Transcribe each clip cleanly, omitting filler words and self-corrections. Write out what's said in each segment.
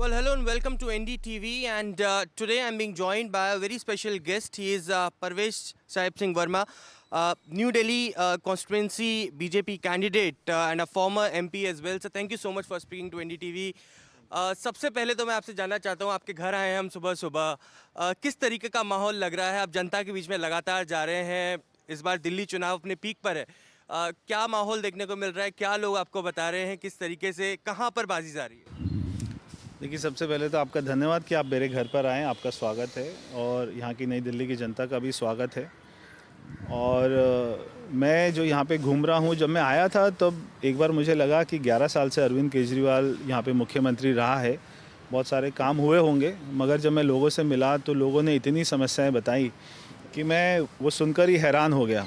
Well, hello and welcome to NDTV. And today I'm being joined by a very special guest. He is Parvesh Sahib Singh Verma, New Delhi constituency BJP candidate and a former MP as well. So thank you so much for speaking to NDTV. सबसे पहले तो मैं आपसे जानना चाहता हूँ, आपके घर आए हैं हम सुबह सुबह, किस तरीके का माहौल लग रहा है? आप जनता के बीच में लगातार जा रहे हैं, इस बार दिल्ली चुनाव अपने पीक पर है, क्या माहौल देखने को मिल रहा है? क्या लोग आपको बता रहे हैं? किस तरीके से, कहाँ पर बाजी जा रही है? देखिए, सबसे पहले तो आपका धन्यवाद कि आप मेरे घर पर आएँ, आपका स्वागत है और यहाँ की नई दिल्ली की जनता का भी स्वागत है। और मैं जो यहाँ पे घूम रहा हूँ, जब मैं आया था तब एक बार मुझे लगा कि 11 साल से अरविंद केजरीवाल यहाँ पे मुख्यमंत्री रहा है, बहुत सारे काम हुए होंगे, मगर जब मैं लोगों से मिला तो लोगों ने इतनी समस्याएं बताई कि मैं वो सुनकर ही हैरान हो गया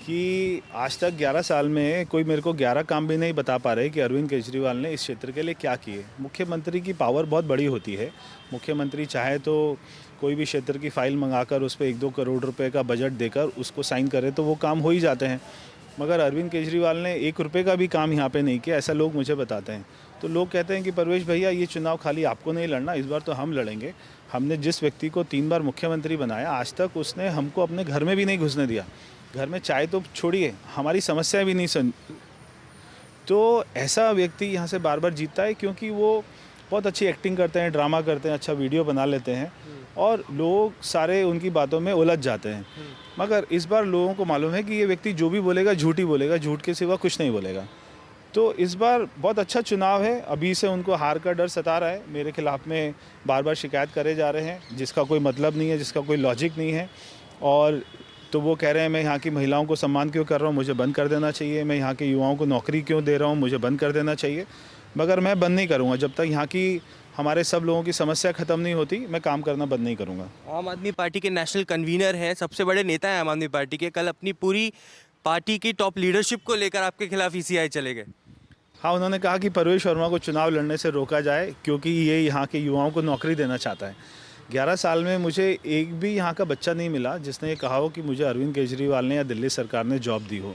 कि आज तक 11 साल में कोई मेरे को 11 काम भी नहीं बता पा रहे कि अरविंद केजरीवाल ने इस क्षेत्र के लिए क्या किए। मुख्यमंत्री की पावर बहुत बड़ी होती है। मुख्यमंत्री चाहे तो कोई भी क्षेत्र की फ़ाइल मंगाकर उस पर 1-2 करोड़ रुपए का बजट देकर उसको साइन करे तो वो काम हो ही जाते हैं, मगर अरविंद केजरीवाल ने 1 रुपये का भी काम यहाँ पे नहीं किया, ऐसा लोग मुझे बताते हैं। तो लोग कहते हैं कि परवेश भैया, ये चुनाव खाली आपको नहीं लड़ना, इस बार तो हम लड़ेंगे। हमने जिस व्यक्ति को 3 बार मुख्यमंत्री बनाया, आज तक उसने हमको अपने घर में भी नहीं घुसने दिया। घर में चाय तो छोड़िए, हमारी समस्याएं भी नहीं सुन। तो ऐसा व्यक्ति यहाँ से बार बार जीतता है क्योंकि वो बहुत अच्छी एक्टिंग करते हैं, ड्रामा करते हैं, अच्छा वीडियो बना लेते हैं और लोग सारे उनकी बातों में उलझ जाते हैं। मगर इस बार लोगों को मालूम है कि ये व्यक्ति जो भी बोलेगा झूठ ही बोलेगा, झूठ के सिवा कुछ नहीं बोलेगा। तो इस बार बहुत अच्छा चुनाव है। अभी से उनको हार का डर सता रहा है, मेरे खिलाफ़ में बार बार शिकायत करे जा रहे हैं जिसका कोई मतलब नहीं है, जिसका कोई लॉजिक नहीं है। और तो वो कह रहे हैं मैं यहाँ की महिलाओं को सम्मान क्यों कर रहा हूँ, मुझे बंद कर देना चाहिए। मैं यहाँ के युवाओं को नौकरी क्यों दे रहा हूँ, मुझे बंद कर देना चाहिए। मगर मैं बंद नहीं करूँगा जब तक यहाँ की हमारे सब लोगों की समस्या ख़त्म नहीं होती, मैं काम करना बंद नहीं करूँगा। आम आदमी पार्टी के नेशनल कन्वीनर हैं, सबसे बड़े नेता हैं आम आदमी पार्टी के, कल अपनी पूरी पार्टी की टॉप लीडरशिप को लेकर आपके खिलाफ ईसीआई चले गए। हाँ, उन्होंने कहा कि परवेश वर्मा को चुनाव लड़ने से रोका जाए क्योंकि ये यहाँ के युवाओं को नौकरी देना चाहता है। 11 साल में मुझे एक भी यहाँ का बच्चा नहीं मिला जिसने ये कहा हो कि मुझे अरविंद केजरीवाल ने या दिल्ली सरकार ने जॉब दी हो।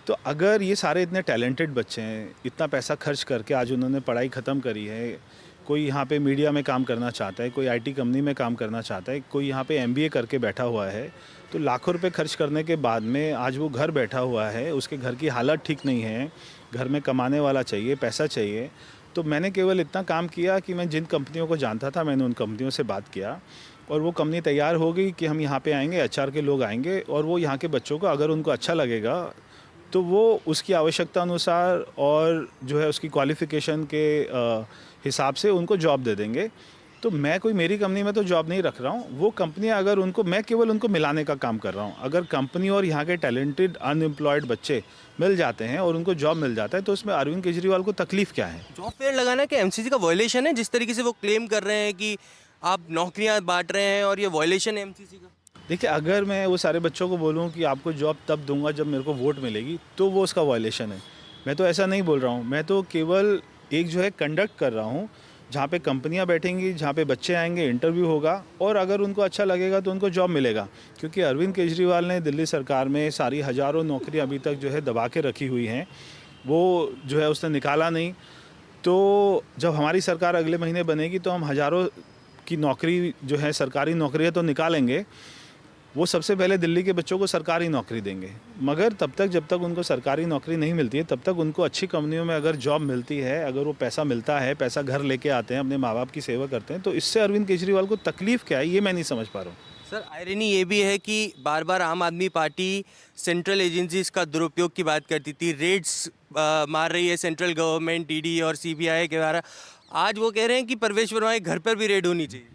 तो अगर ये सारे इतने टैलेंटेड बच्चे हैं, इतना पैसा खर्च करके आज उन्होंने पढ़ाई ख़त्म करी है, कोई यहाँ पे मीडिया में काम करना चाहता है, कोई आईटी कंपनी में काम करना चाहता है, कोई यहाँ पे एमबीए करके बैठा हुआ है, तो लाखों रुपए खर्च करने के बाद में आज वो घर बैठा हुआ है, उसके घर की हालत ठीक नहीं है, घर में कमाने वाला चाहिए, पैसा चाहिए। तो मैंने केवल इतना काम किया कि मैं जिन कंपनियों को जानता था मैंने उन कंपनियों से बात किया और वो कंपनी तैयार हो गई कि हम यहाँ पे आएंगे, एचआर के लोग आएंगे और वो यहाँ के बच्चों को अगर उनको अच्छा लगेगा तो वो उसकी आवश्यकता अनुसार और जो है उसकी क्वालिफ़िकेशन के हिसाब से उनको जॉब दे देंगे। तो मैं कोई मेरी कंपनी में तो जॉब नहीं रख रहा हूँ, वो कंपनियाँ अगर उनको, मैं केवल उनको मिलाने का काम कर रहा हूँ। अगर कंपनी और यहाँ के टैलेंटेड अनएम्प्लॉयड बच्चे मिल जाते हैं और उनको जॉब मिल जाता है तो उसमें अरविंद केजरीवाल को तकलीफ क्या है? जॉब फेयर लगाना क्या एमसीसी का वायलेशन है, जिस तरीके से वो क्लेम कर रहे हैं कि आप नौकरियां बांट रहे हैं और ये वायलेशन है एमसीसी का? देखिए, अगर मैं वो सारे बच्चों को बोलूँ कि आपको जॉब तब दूंगा जब मेरे को वोट मिलेगी तो वो उसका वायलेशन है। मैं तो ऐसा नहीं बोल रहा हूँ, मैं तो केवल एक जो है कंडक्ट कर रहा हूँ जहाँ पे कंपनियाँ बैठेंगी, जहाँ पे बच्चे आएंगे, इंटरव्यू होगा और अगर उनको अच्छा लगेगा तो उनको जॉब मिलेगा। क्योंकि अरविंद केजरीवाल ने दिल्ली सरकार में सारी हज़ारों नौकरियाँ अभी तक जो है दबा के रखी हुई हैं, वो जो है उसने निकाला नहीं। तो जब हमारी सरकार अगले महीने बनेगी तो हम हज़ारों की नौकरी जो है सरकारी नौकरियाँ तो निकालेंगे। वो सबसे पहले दिल्ली के बच्चों को सरकारी नौकरी देंगे, मगर तब तक जब तक उनको सरकारी नौकरी नहीं मिलती है तब तक उनको अच्छी कंपनियों में अगर जॉब मिलती है, अगर वो पैसा मिलता है, पैसा घर लेके आते हैं, अपने माँ बाप की सेवा करते हैं, तो इससे अरविंद केजरीवाल को तकलीफ क्या है, ये मैं नहीं समझ पा रहा हूँ। सर, आयरनी ये भी है कि बार बार आम आदमी पार्टी सेंट्रल एजेंसीज का दुरुपयोग की बात करती थी, रेड्स मार रही है सेंट्रल गवर्नमेंट, ईडी और सीबीआई के द्वारा। आज वो कह रहे हैं कि परवेश वर्मा के घर पर भी रेड होनी चाहिए।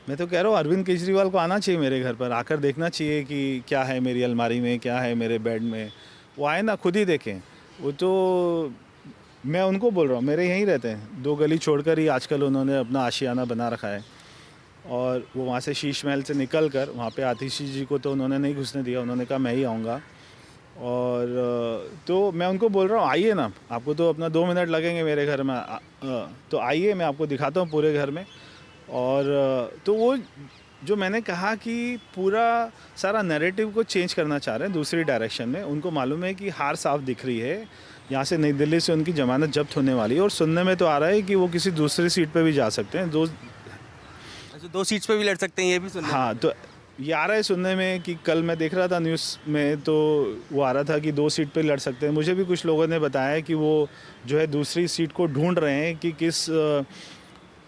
मैं तो कह रहा हूँ अरविंद केजरीवाल को आना चाहिए मेरे घर पर, आकर देखना चाहिए कि क्या है मेरी अलमारी में, क्या है मेरे बेड में। वो आए ना, खुद ही देखें। वो तो मैं उनको बोल रहा हूँ, मेरे यहीं रहते हैं, 2 गली छोड़कर ही आजकल उन्होंने अपना आशियाना बना रखा है। और वो वहाँ से शीश महल से निकल कर वहाँ पे आतिशी जी को तो उन्होंने नहीं घुसने दिया, उन्होंने कहा मैं ही आऊँगा। और तो मैं उनको बोल रहा हूँ आइए ना, आपको तो अपना 2 मिनट लगेंगे मेरे घर में, तो आइए, मैं आपको दिखाता हूँ पूरे घर में। और तो वो जो मैंने कहा कि पूरा सारा नैरेटिव को चेंज करना चाह रहे हैं दूसरी डायरेक्शन में। उनको मालूम है कि हार साफ दिख रही है, यहाँ से नई दिल्ली से उनकी जमानत जब्त होने वाली है और सुनने में तो आ रहा है कि वो किसी दूसरी सीट पे भी जा सकते हैं। अच्छा, 2 सीट्स पे भी लड़ सकते हैं, ये भी सुनने में। हाँ, तो ये आ रहा है सुनने में कि कल मैं देख रहा था न्यूज़ में, तो वो आ रहा था कि 2 सीट पे लड़ सकते हैं। मुझे भी कुछ लोगों ने बताया कि वो जो है दूसरी सीट को ढूंढ रहे हैं कि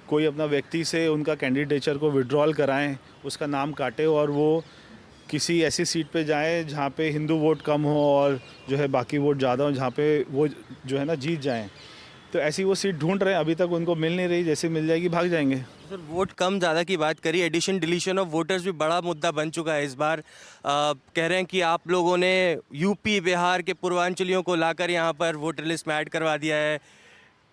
कोई अपना व्यक्ति से उनका कैंडिडेचर को विड्रॉल कराएं, उसका नाम काटे और वो किसी ऐसी सीट पे जाएं जहाँ पे हिंदू वोट कम हो और जो है बाकी वोट ज़्यादा हो, जहाँ पे वो जो है ना जीत जाएं। तो ऐसी वो सीट ढूंढ रहे हैं, अभी तक उनको मिल नहीं रही, जैसे मिल जाएगी भाग जाएंगे। सर, वोट कम ज़्यादा की बात करी, एडिशन डिलीशन ऑफ वोटर्स भी बड़ा मुद्दा बन चुका है इस बार। कह रहे हैं कि आप लोगों ने यूपी बिहार के पूर्वांचलियों को लाकर यहाँ पर वोटर लिस्ट में ऐड करवा दिया है।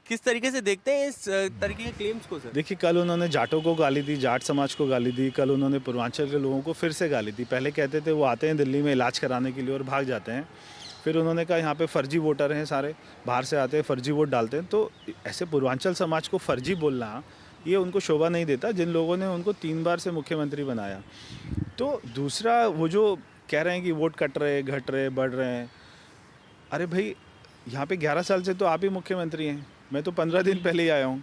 किस तरीके से देखते हैं इस तरीके के क्लेम्स को सर? देखिए, कल उन्होंने जाटों को गाली दी, जाट समाज को गाली दी, कल उन्होंने पूर्वांचल के लोगों को फिर से गाली दी। पहले कहते थे वो आते हैं दिल्ली में इलाज कराने के लिए और भाग जाते हैं, फिर उन्होंने कहा यहाँ पे फर्जी वोटर हैं, सारे बाहर से आते हैं, फर्जी वोट डालते हैं। तो ऐसे पूर्वांचल समाज को फर्जी बोलना, ये उनको शोभा नहीं देता जिन लोगों ने उनको 3 बार से मुख्यमंत्री बनाया। तो दूसरा, वो जो कह रहे हैं कि वोट कट रहे, घट रहे, बढ़ रहे हैं, अरे भाई, यहाँ पे 11 साल से तो आप ही मुख्यमंत्री हैं, मैं तो 15 दिन पहले ही आया हूँ।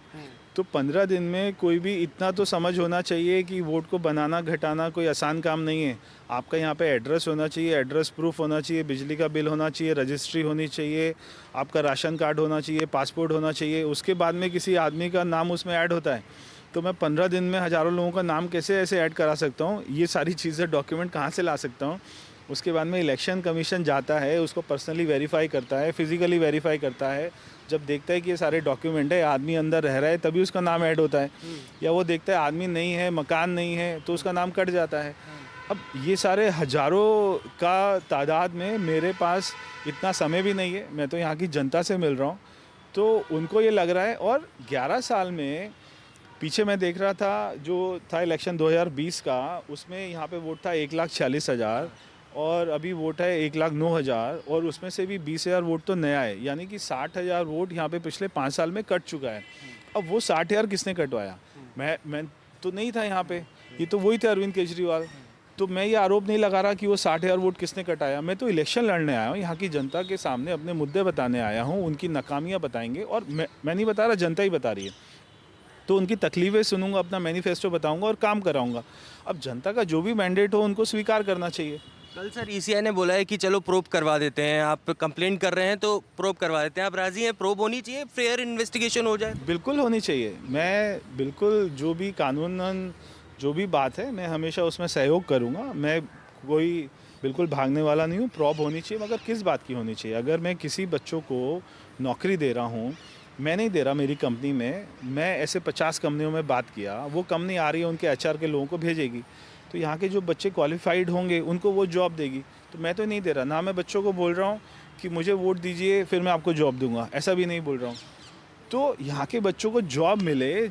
तो 15 दिन में कोई भी इतना तो समझ होना चाहिए कि वोट को बनाना घटाना कोई आसान काम नहीं है। आपका यहाँ पे एड्रेस होना चाहिए, एड्रेस प्रूफ होना चाहिए, बिजली का बिल होना चाहिए, रजिस्ट्री होनी चाहिए, आपका राशन कार्ड होना चाहिए, पासपोर्ट होना चाहिए, उसके बाद में किसी आदमी का नाम उसमें ऐड होता है। तो मैं 15 दिन में हज़ारों लोगों का नाम कैसे ऐसे ऐड करा सकता हूँ? ये सारी चीज़ें डॉक्यूमेंट कहाँ से ला सकता हूँ? उसके बाद में इलेक्शन कमीशन जाता है, उसको पर्सनली वेरीफाई करता है, फिज़िकली वेरीफाई करता है। जब देखता है कि ये सारे डॉक्यूमेंट है, आदमी अंदर रह रहा है, तभी उसका नाम ऐड होता है। या वो देखता है आदमी नहीं है, मकान नहीं है, तो उसका नाम कट जाता है। अब ये सारे हज़ारों का तादाद में मेरे पास इतना समय भी नहीं है, मैं तो यहाँ की जनता से मिल रहा हूँ, तो उनको ये लग रहा है। और 11 साल में पीछे मैं देख रहा था, जो था इलेक्शन 2020 का, उसमें यहाँ पे वोट था 1,46,000 और अभी वोट है 1,09,000 और उसमें से भी 20,000 वोट तो नया है, यानी कि 60,000 वोट यहाँ पे पिछले 5 साल में कट चुका है। अब वो 60,000 किसने कटवाया? मैं तो नहीं था यहाँ पे, ये तो वही थे अरविंद केजरीवाल। तो मैं ये आरोप नहीं लगा रहा कि वो 60,000 वोट किसने कटाया। मैं तो इलेक्शन लड़ने आया हूँ, यहाँ की जनता के सामने अपने मुद्दे बताने आया हूँ, उनकी नाकामियाँ बताएंगे। और मैं नहीं बता रहा, जनता ही बता रही है, तो उनकी तकलीफ़ें सुनूंगा, अपना मैनिफेस्टो बताऊंगा और काम कराऊंगा। अब जनता का जो भी मैंडेट हो उनको स्वीकार करना चाहिए। कल सर ईसीआई ने बोला है कि चलो प्रोब करवा देते हैं, आप कंप्लेंट कर रहे हैं तो प्रोब करवा देते हैं, आप राजी हैं? प्रोब होनी चाहिए, फेयर इन्वेस्टिगेशन हो जाए। बिल्कुल होनी चाहिए। मैं बिल्कुल जो भी कानूनन जो भी बात है, मैं हमेशा उसमें सहयोग करूंगा। मैं कोई बिल्कुल भागने वाला नहीं हूँ। प्रॉब होनी चाहिए, मगर किस बात की होनी चाहिए? अगर मैं किसी बच्चों को नौकरी दे रहा हूँ, मैं नहीं दे रहा मेरी कंपनी में, मैं ऐसे 50 कंपनियों में बात किया, वो कंपनी आ रही है उनके एचआर के लोगों को भेजेगी, तो यहाँ के जो बच्चे क्वालिफाइड होंगे उनको वो जॉब देगी। तो मैं तो नहीं दे रहा ना, मैं बच्चों को बोल रहा हूँ कि मुझे वोट दीजिए फिर मैं आपको जॉब दूंगा, ऐसा भी नहीं बोल रहा हूँ। तो यहाँ के बच्चों को जॉब मिले,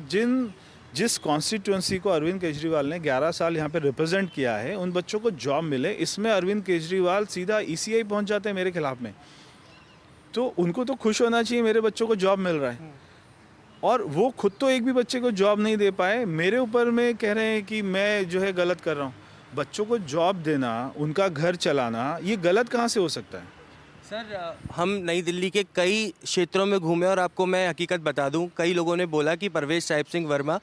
जिस कॉन्स्टिट्यूंसी को अरविंद केजरीवाल ने 11 साल यहाँ पे रिप्रेजेंट किया है, उन बच्चों को जॉब मिले। इसमें अरविंद केजरीवाल सीधा ईसीआई पहुँच जाते हैं मेरे खिलाफ में, तो उनको तो खुश होना चाहिए मेरे बच्चों को जॉब मिल रहा है। और वो खुद तो एक भी बच्चे को जॉब नहीं दे पाए, मेरे ऊपर में कह रहे हैं कि मैं जो है गलत कर रहा हूँ। बच्चों को जॉब देना, उनका घर चलाना, ये गलत कहाँ से हो सकता है? सर, हम नई दिल्ली के कई क्षेत्रों में घूमे और आपको मैं हकीकत बता दूं, कई लोगों ने बोला कि परवेश साहिब सिंह वर्मा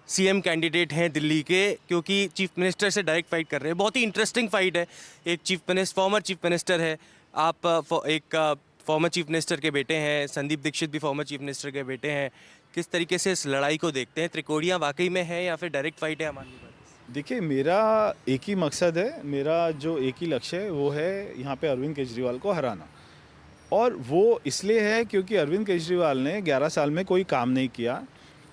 सीएम कैंडिडेट हैं दिल्ली के, क्योंकि चीफ मिनिस्टर से डायरेक्ट फाइट कर रहे हैं। बहुत ही इंटरेस्टिंग फाइट है। एक फॉर्मर चीफ मिनिस्टर है, आप एक फॉर्मर चीफ मिनिस्टर के बेटे हैं, संदीप दीक्षित भी फॉर्मर चीफ मिनिस्टर के बेटे हैं। किस तरीके से इस लड़ाई को देखते हैं? त्रिकोणियाँ वाकई में है या फिर डायरेक्ट फाइट है हमारी? देखिए, मेरा एक ही मकसद है, मेरा जो एक ही लक्ष्य है वो है यहाँ पे अरविंद केजरीवाल को हराना। और वो इसलिए है क्योंकि अरविंद केजरीवाल ने 11 साल में कोई काम नहीं किया।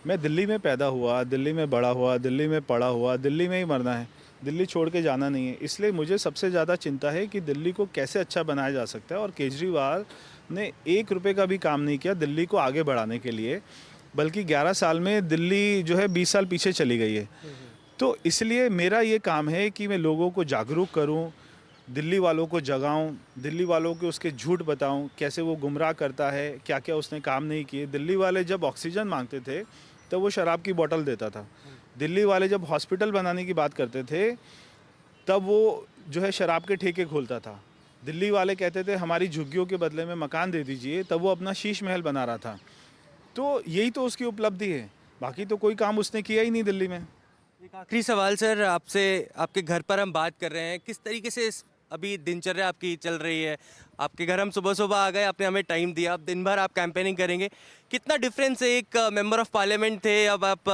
मैं दिल्ली में पैदा हुआ, दिल्ली में बड़ा हुआ, दिल्ली में पढ़ा हुआ, दिल्ली में ही मरना है, दिल्ली छोड़ के जाना नहीं है। इसलिए मुझे सबसे ज़्यादा चिंता है कि दिल्ली को कैसे अच्छा बनाया जा सकता है। और केजरीवाल ने 1 रुपये का भी काम नहीं किया दिल्ली को आगे बढ़ाने के लिए, बल्कि 11 साल में दिल्ली जो है 20 साल पीछे चली गई है। तो इसलिए मेरा ये काम है कि मैं लोगों को जागरूक करूं, दिल्ली वालों को जगाऊं, दिल्ली वालों को उसके झूठ बताऊं, कैसे वो गुमराह करता है, क्या क्या उसने काम नहीं किए। दिल्ली वाले जब ऑक्सीजन मांगते थे तो वो शराब की बोतल देता था। दिल्ली वाले जब हॉस्पिटल बनाने की बात करते थे तब वो जो है शराब के ठेके खोलता था। दिल्ली वाले कहते थे हमारी झुग्गियों के बदले में मकान दे दीजिए, तब वो अपना शीश महल बना रहा था। तो यही तो उसकी उपलब्धि है, बाकी तो कोई काम उसने किया ही नहीं दिल्ली में। एक आखिरी सवाल सर आपसे, आपके घर पर हम बात कर रहे हैं, किस तरीके से अभी दिनचर्या आपकी चल रही है? आपके घर हम सुबह सुबह आ गए, आपने हमें टाइम दिया, अब दिन भर आप कैंपेनिंग करेंगे, कितना डिफरेंस है? एक मेंबर ऑफ पार्लियामेंट थे, अब आप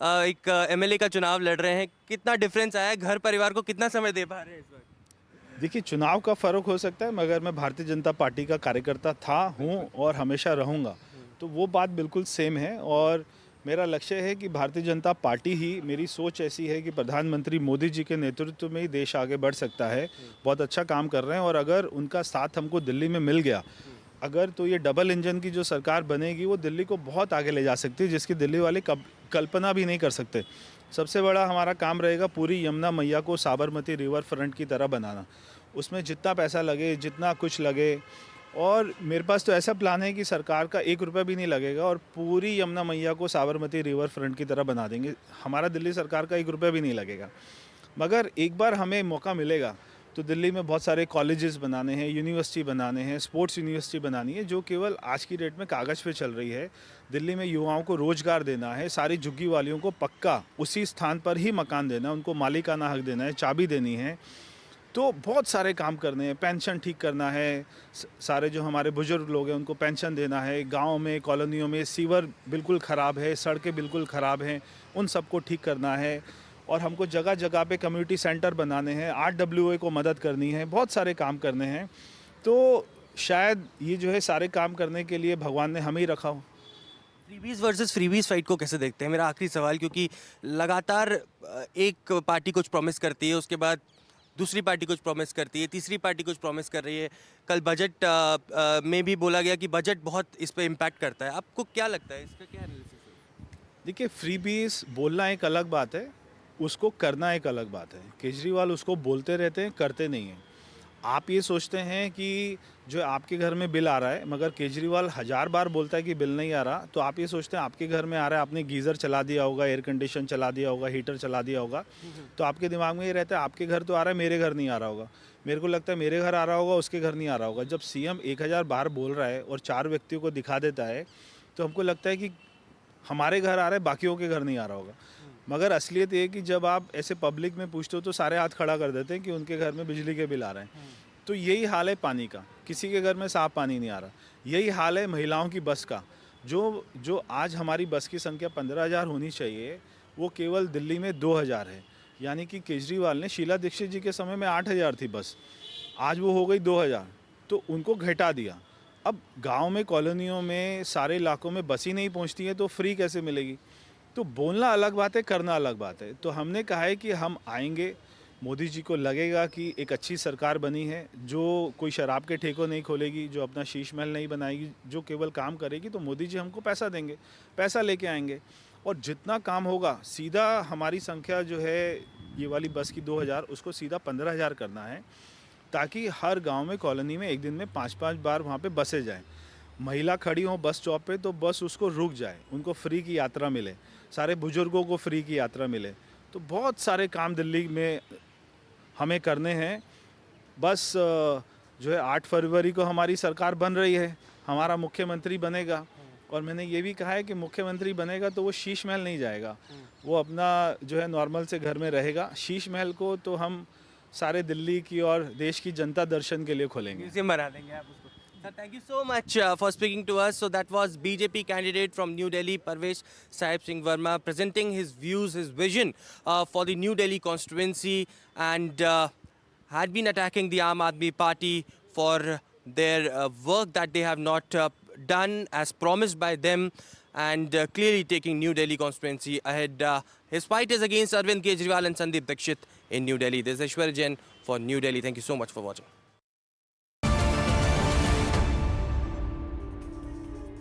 एक एमएलए का चुनाव लड़ रहे हैं, कितना डिफरेंस आया है? घर परिवार को कितना समय दे पा रहे हैं इस वक्त? देखिए, चुनाव का फ़र्क हो सकता है, मगर मैं भारतीय जनता पार्टी का कार्यकर्ता था, हूँ और हमेशा रहूँगा, तो वो बात बिल्कुल सेम है। और मेरा लक्ष्य है कि भारतीय जनता पार्टी ही, मेरी सोच ऐसी है कि प्रधानमंत्री मोदी जी के नेतृत्व में ही देश आगे बढ़ सकता है। बहुत अच्छा काम कर रहे हैं और अगर उनका साथ हमको दिल्ली में मिल गया, अगर तो ये डबल इंजन की जो सरकार बनेगी वो दिल्ली को बहुत आगे ले जा सकती है, जिसकी दिल्ली वाले कल्पना भी नहीं कर सकते। सबसे बड़ा हमारा काम रहेगा पूरी यमुना मैया को साबरमती रिवर फ्रंट की तरह बनाना। उसमें जितना पैसा लगे, जितना कुछ लगे, और मेरे पास तो ऐसा प्लान है कि सरकार का 1 रुपया भी नहीं लगेगा और पूरी यमुना मैया को साबरमती रिवर फ्रंट की तरह बना देंगे। हमारा दिल्ली सरकार का 1 रुपया भी नहीं लगेगा। मगर एक बार हमें मौका मिलेगा तो दिल्ली में बहुत सारे कॉलेजेस बनाने हैं, यूनिवर्सिटी बनाने हैं, स्पोर्ट्स यूनिवर्सिटी बनानी है, जो केवल आज की डेट में कागज़ पे चल रही है। दिल्ली में युवाओं को रोज़गार देना है, सारी झुग्गी वालियों को पक्का उसी स्थान पर ही मकान देना है, उनको मालिकाना हक देना है, चाबी देनी है। तो बहुत सारे काम करने हैं, पेंशन ठीक करना है, सारे जो हमारे बुजुर्ग लोग हैं उनको पेंशन देना है, गाँव में कॉलोनियों में सीवर बिल्कुल ख़राब है, सड़कें बिल्कुल ख़राब हैं, उन सबको ठीक करना है। और हमको जगह जगह पे कम्युनिटी सेंटर बनाने हैं, RWA को मदद करनी है, बहुत सारे काम करने हैं। तो शायद ये जो है सारे काम करने के लिए भगवान ने हमें ही रखा हो। फ्रीबीज वर्सेस फ्रीबीज फाइट को कैसे देखते हैं? मेरा आखिरी सवाल, क्योंकि लगातार एक पार्टी कुछ प्रॉमिस करती है, उसके बाद दूसरी पार्टी कुछ प्रॉमिस करती है, तीसरी पार्टी कुछ प्रॉमिस कर रही है। कल बजट में भी बोला गया कि बजट बहुत इस पे इम्पैक्ट करता है। आपको क्या लगता है, इसका क्या एनालिसिस है? देखिए, फ्रीबीज बोलना एक अलग बात है, उसको करना एक अलग बात है। केजरीवाल उसको बोलते रहते हैं, करते नहीं हैं। आप ये सोचते हैं कि जो आपके घर में बिल आ रहा है, मगर केजरीवाल 1000 बार बोलता है कि बिल नहीं आ रहा, तो आप ये सोचते हैं आपके घर में आ रहा है, आपने गीज़र चला दिया होगा, एयर कंडीशन चला दिया होगा, हीटर चला दिया होगा, तो आपके दिमाग में ये रहता है आपके घर तो आ रहा है, मेरे घर नहीं आ रहा होगा। मेरे को लगता है मेरे घर आ रहा होगा, उसके घर नहीं आ रहा होगा। जब सीएम 1000 बार बोल रहा है और 4 व्यक्तियों को दिखा देता है, तो हमको लगता है कि हमारे घर आ रहा है, बाकियों के घर नहीं आ रहा होगा। मगर असलियत ये है कि जब आप ऐसे पब्लिक में पूछते हो तो सारे हाथ खड़ा कर देते हैं कि उनके घर में बिजली के बिल आ रहे हैं। तो यही हाल है पानी का, किसी के घर में साफ पानी नहीं आ रहा। यही हाल है महिलाओं की बस का, जो आज हमारी बस की संख्या 15,000 होनी चाहिए, वो केवल दिल्ली में 2,000 है। यानी कि केजरीवाल ने, शीला दीक्षित जी के समय में 8,000 थी बस, आज वो हो गई 2,000, तो उनको घटा दिया। अब गांव में, कॉलोनियों में, सारे इलाकों में बस ही नहीं पहुंचती है तो फ्री कैसे मिलेगी? तो बोलना अलग बात है, करना अलग बात है। तो हमने कहा है कि हम आएंगे, मोदी जी को लगेगा कि एक अच्छी सरकार बनी है, जो कोई शराब के ठेकों नहीं खोलेगी, जो अपना शीश महल नहीं बनाएगी, जो केवल काम करेगी, तो मोदी जी हमको पैसा देंगे, पैसा लेके आएंगे। और जितना काम होगा सीधा, हमारी संख्या जो है ये वाली बस की 2,000, उसको सीधा 15,000 करना है, ताकि हर गांव में, कॉलोनी में एक दिन में 5-5 बार वहाँ पे बसें जाएं। महिला खड़ी हो बस स्टॉप पे तो बस उसको रुक जाए, उनको फ्री की यात्रा मिले, सारे बुजुर्गों को फ्री की यात्रा मिले। तो बहुत सारे काम दिल्ली में हमें करने हैं। बस जो है 8 फरवरी को हमारी सरकार बन रही है, हमारा मुख्यमंत्री बनेगा। और मैंने ये भी कहा है कि मुख्यमंत्री बनेगा तो वो शीश महल नहीं जाएगा, वो अपना जो है नॉर्मल से घर में रहेगा। शीश महल को तो हम सारे दिल्ली की और देश की जनता दर्शन के लिए खोलेंगे। म्यूजियम बना देंगे आप उसको। Sir, thank you so much for speaking to us. So that was BJP candidate from New Delhi, Parvesh Sahib Singh Verma, presenting his views, his vision for the New Delhi constituency, and had been attacking the Aam Aadmi Party for their work that they have not done as promised by them, and clearly taking New Delhi constituency ahead. His fight is against Arvind Kejriwal and Sandeep Dixit in New Delhi. This is Aishwarya Jain for New Delhi. Thank you so much for watching.